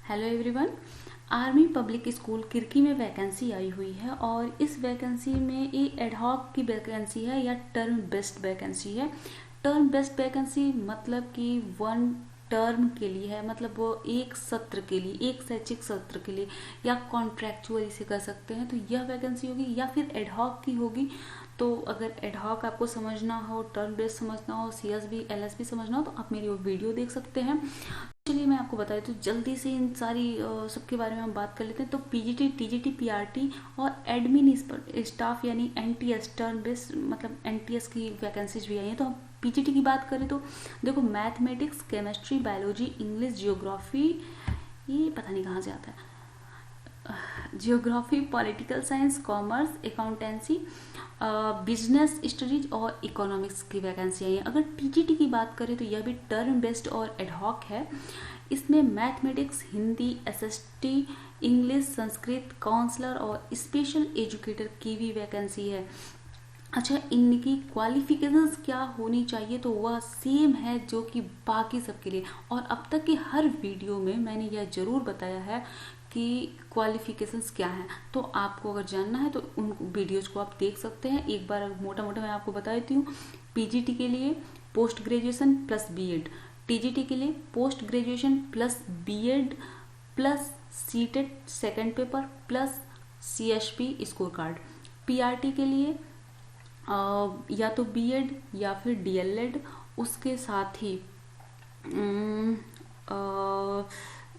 Hello everyone. Army public school Kirkee में vacancy आई हुई है और इस वैकेंसी में ये एडहॉक की वैकेंसी है या टर्म बेस्ड वैकेंसी है। टर्म बेस्ड वैकेंसी मतलब कि वन टर्म के लिए है, मतलब वो एक सत्र के लिए, एक शैक्षिक सत्र के लिए, या कॉन्ट्रैक्चुअल इसे कह सकते हैं। तो यह वैकेंसी होगी या फिर एडहॉक की होगी। तो अगर एडहॉक आपको समझना हो, टर्म बेस्ड समझना हो, सीएसबी एलएसबी समझना हो तो आप मेरी वो वीडियो देख सकते हैं। चलिए मैं आपको बता देती हूँ जल्दी से इन सारी सबके बारे में हम बात कर लेते हैं। तो पीजीटी, टीजीटी, पीआरटी और एडमिन स्टाफ यानी एनटीएस, टर्म बेस्ड मतलब एनटीएस की वैकेंसीज भी आई हैं। तो हम पीजीटी की बात करें तो देखो, mathematics, chemistry, biology, English, geography, ये पता नहीं कहाँ से आता है, geography, political science, commerce, accountancy, business studies और इकोनॉमिक्स की वैकेंसी आई है। अगर टीजीटी की बात करें तो यह भी टर्म बेस्ड और एडहॉक है। इसमें mathematics, Hindi, SST, English, Sanskrit, counsellor और स्पेशल एजुकेटर की भी वैकेंसी है। अच्छा, इनकी क्वालिफिकेशंस क्या होनी चाहिए तो वह सेम है जो कि बाकी सबके लिए। और अब तक के हर वीडियो में मैंने यह जरूर बताया है कि क्वालिफिकेशंस क्या हैं। तो आपको अगर जानना है तो उन वीडियोज को आप देख सकते हैं। एक बार मोटा मोटा मैं आपको बता देती हूँ। पीजीटी के लिए post graduation plus BEd, TGT के लिए post graduation plus BEd plus CTET second paper plus CSP score card, PRT के लिए या तो बीएड या फिर डीएलएड, उसके साथ ही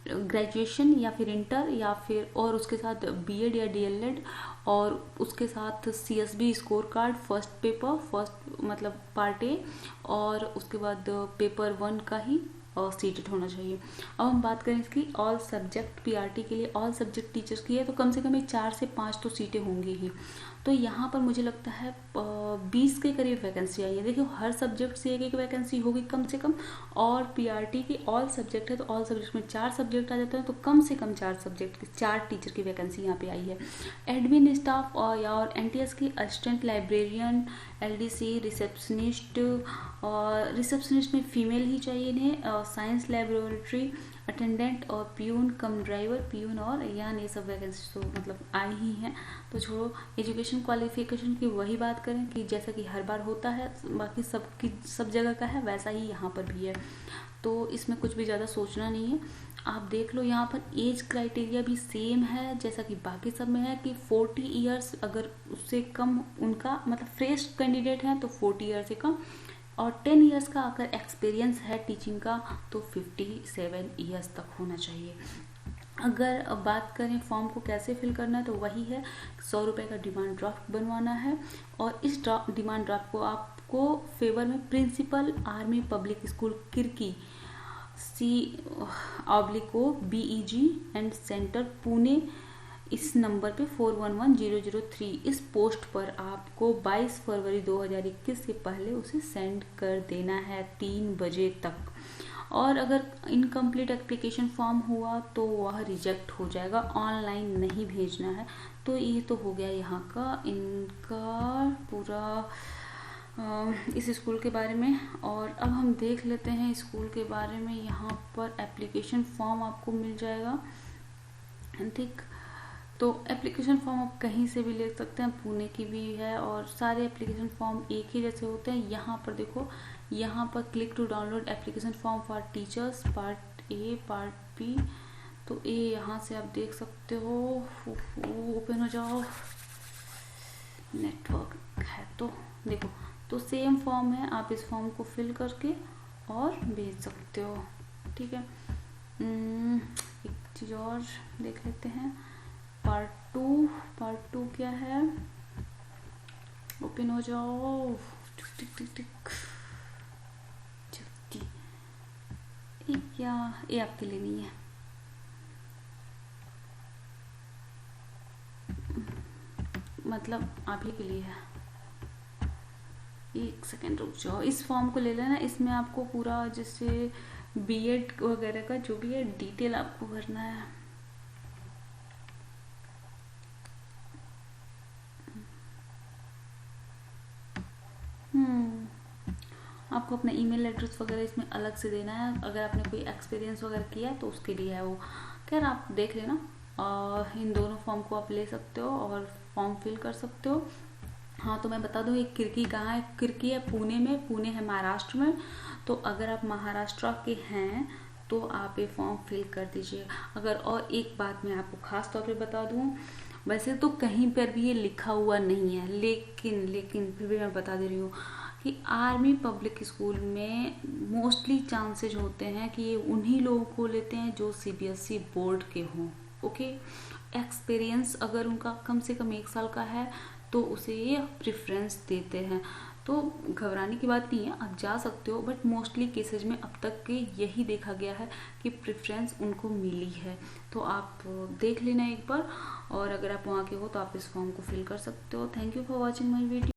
ग्रेजुएशन या फिर इंटर या फिर और उसके साथ बीएड या डीएलएड, और उसके साथ CSB score card, first paper, first मतलब पार्ट ए, और उसके बाद पेपर 1 का ही सीटेड होना चाहिए। अब हम बात करें इसकी ऑल सब्जेक्ट, पीआरटी के लिए ऑल सब्जेक्ट टीचर्स की है तो कम से कम 4 से 5 तो सीटें होंगी ही। तो यहाँ पर मुझे लगता है 20 के करीब वैकेंसी आई है। देखियो, हर सब्जेक्ट से एक एक वैकेंसी होगी कम से कम। और पीआरटी की ऑल सब्जेक्ट है तो ऑल सब्जेक्ट में 4 सब्जेक्ट आ जाते हैं, तो कम से कम 4 सब्जेक्ट की 4 टीचर की वैकेंसी यहाँ पे आई है। एडमिन स्टाफ और एनटीएस की असिस्टेंट लाइब्रेरियन, एलडीसी, रिसेप्शनिस्ट, और रिसेप्शनिस्ट में फीमेल ही चाहिए इन्हें, साइंस लैबोरेटरी अटेंडेंट और प्यून कम ड्राइवर, प्यून और यान, ये सब वैकेंसी तो मतलब आई ही हैं। तो छोड़ो, एजुकेशन क्वालिफिकेशन की वही बात करें कि जैसा कि हर बार होता है, बाकी सब जगह का है वैसा ही यहाँ पर भी है। तो इसमें कुछ भी ज़्यादा सोचना नहीं है। आप देख लो, यहाँ पर एज क्राइटेरिया भी सेम है जैसा कि बाकी सब में है कि 40 ईयर्स, अगर उससे कम उनका मतलब फ्रेश कैंडिडेट हैं तो 40 ईयर से कम, और 10 इयर्स का अगर एक्सपीरियंस है टीचिंग का तो 57 ईयर्स तक होना चाहिए। अगर बात करें फॉर्म को कैसे फिल करना है तो वही है, 100 रुपये का डिमांड ड्राफ्ट बनवाना है, और इस डिमांड ड्राफ्ट को आपको फेवर में principal army public school Kirkee C/O BEG and centre Pune, इस नंबर पे 411003 इस पोस्ट पर आपको 22 फरवरी 2021 से पहले उसे सेंड कर देना है 3 बजे तक। और अगर इनकम्प्लीट एप्लीकेशन फॉर्म हुआ तो वह रिजेक्ट हो जाएगा, ऑनलाइन नहीं भेजना है। तो ये तो हो गया यहाँ का इनका पूरा इस स्कूल के बारे में। और अब हम देख लेते हैं स्कूल के बारे में। यहाँ पर एप्लीकेशन फॉर्म आपको मिल जाएगा, ठीक। तो एप्लीकेशन फॉर्म आप कहीं से भी ले सकते हैं, पुणे की भी है, और सारे एप्लीकेशन फॉर्म एक ही जैसे होते हैं। यहाँ पर देखो, यहाँ पर click to download application form for teachers part A part B. तो ए यहाँ से आप देख सकते हो, ओपन हो जाओ, नेटवर्क है तो देखो। तो सेम फॉर्म है, आप इस फॉर्म को फिल करके और भेज सकते हो, ठीक है। एक चीज़ और देख लेते हैं, पार्ट टू क्या है, ओपन हो जाओ, टिक टिक टिक जल्दी। ये आपके लिए नहीं है, मतलब आप ही के लिए है। एक सेकेंड रुक जाओ, इस फॉर्म को ले लेना। इसमें आपको पूरा जैसे बीएड वगैरह का जो भी है डिटेल आपको भरना है। आप आपको अपना ईमेल एड्रेस वगैरह इसमें अलग से देना है। अगर आपने कोई एक्सपीरियंस वगैरह किया है तो उसके लिए है वो। खैर आप देख लेना, इन दोनों फॉर्म को आप ले सकते हो और फॉर्म फिल कर सकते हो। हाँ, तो मैं बता दूँ एक किरकी कहाँ है। किरकी है पुणे में, पुणे है महाराष्ट्र में। तो अगर आप महाराष्ट्र के हैं तो आप ये फॉर्म फिल कर दीजिए। अगर और एक बात मैं आपको खास तौर पे बता दूँ, वैसे तो कहीं पर भी ये लिखा हुआ नहीं है, लेकिन फिर भी मैं बता दे रही हूँ कि आर्मी पब्लिक स्कूल में मोस्टली चांसेज होते हैं कि ये उन्हीं लोगों को लेते हैं जो सीबीएसई बोर्ड के हों। ओके, एक्सपीरियंस अगर उनका कम से कम 1 साल का है तो उसे ये प्रेफरेंस देते हैं। तो घबराने की बात नहीं है, आप जा सकते हो, बट मोस्टली केसेज में अब तक के यही देखा गया है कि प्रेफरेंस उनको मिली है। तो आप देख लेना एक बार, और अगर आप वहाँ के हो तो आप इस फॉर्म को फिल कर सकते हो। Thank you for watching my video.